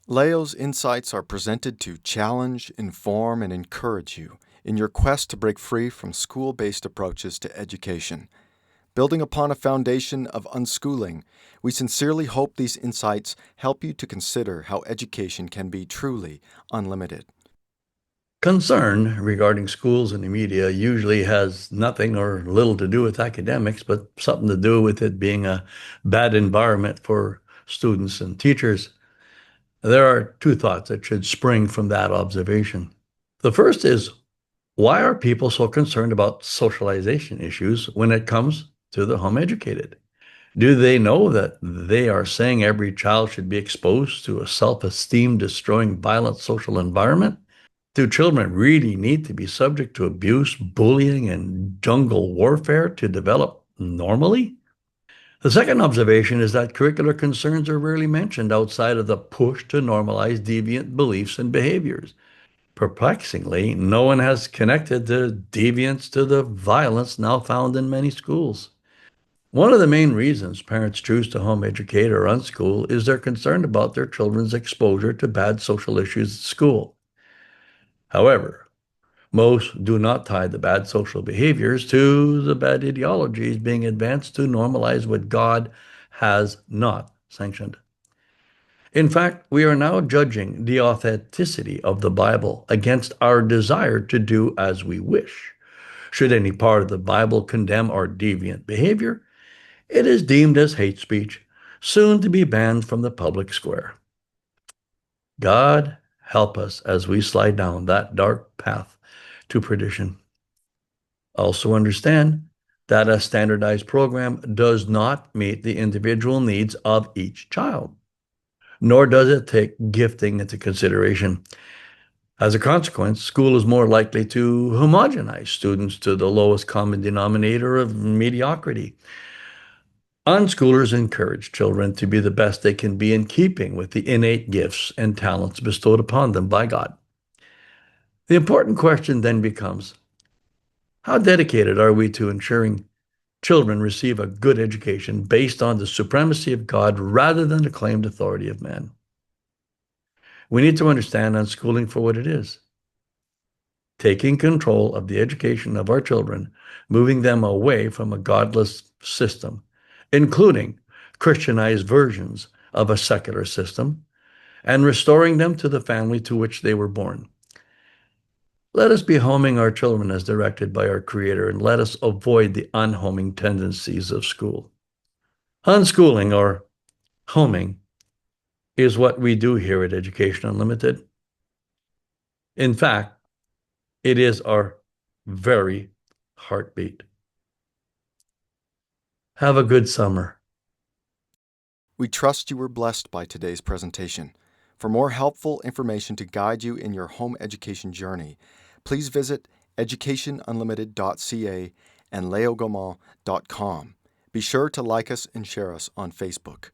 Leo's insights are presented to challenge, inform, and encourage you in your quest to break free from school-based approaches to education. Building upon a foundation of unschooling, we sincerely hope these insights help you to consider how education can be truly unlimited. Concern regarding schools and the media usually has nothing or little to do with academics, but something to do with it being a bad environment for students and teachers. There are two thoughts that should spring from that observation. The first is, why are people so concerned about socialization issues when it comes to the home educated? Do they know that they are saying every child should be exposed to a self-esteem destroying violent social environment? Do children really need to be subject to abuse, bullying, and jungle warfare to develop normally? The second observation is that curricular concerns are rarely mentioned outside of the push to normalize deviant beliefs and behaviors. Perplexingly, no one has connected the deviance to the violence now found in many schools. One of the main reasons parents choose to home educate or unschool is they're concerned about their children's exposure to bad social issues at school. However, most do not tie the bad social behaviors to the bad ideologies being advanced to normalize what God has not sanctioned. In fact, we are now judging the authenticity of the Bible against our desire to do as we wish. Should any part of the Bible condemn our deviant behavior, it is deemed as hate speech, soon to be banned from the public square. God help us as we slide down that dark path to perdition. Also understand that a standardized program does not meet the individual needs of each child, nor does it take gifting into consideration. As a consequence, school is more likely to homogenize students to the lowest common denominator of mediocrity. Unschoolers encourage children to be the best they can be in keeping with the innate gifts and talents bestowed upon them by God. The important question then becomes, how dedicated are we to ensuring children receive a good education based on the supremacy of God rather than the claimed authority of man? We need to understand unschooling for what it is: taking control of the education of our children, moving them away from a godless system, including Christianized versions of a secular system, and restoring them to the family to which they were born. Let us be homing our children as directed by our Creator, and let us avoid the unhoming tendencies of school. Unschooling, or homing, is what we do here at Education Unlimited. In fact, it is our very heartbeat. Have a good summer. We trust you were blessed by today's presentation. For more helpful information to guide you in your home education journey, please visit educationunlimited.ca and leogaumont.com. Be sure to like us and share us on Facebook.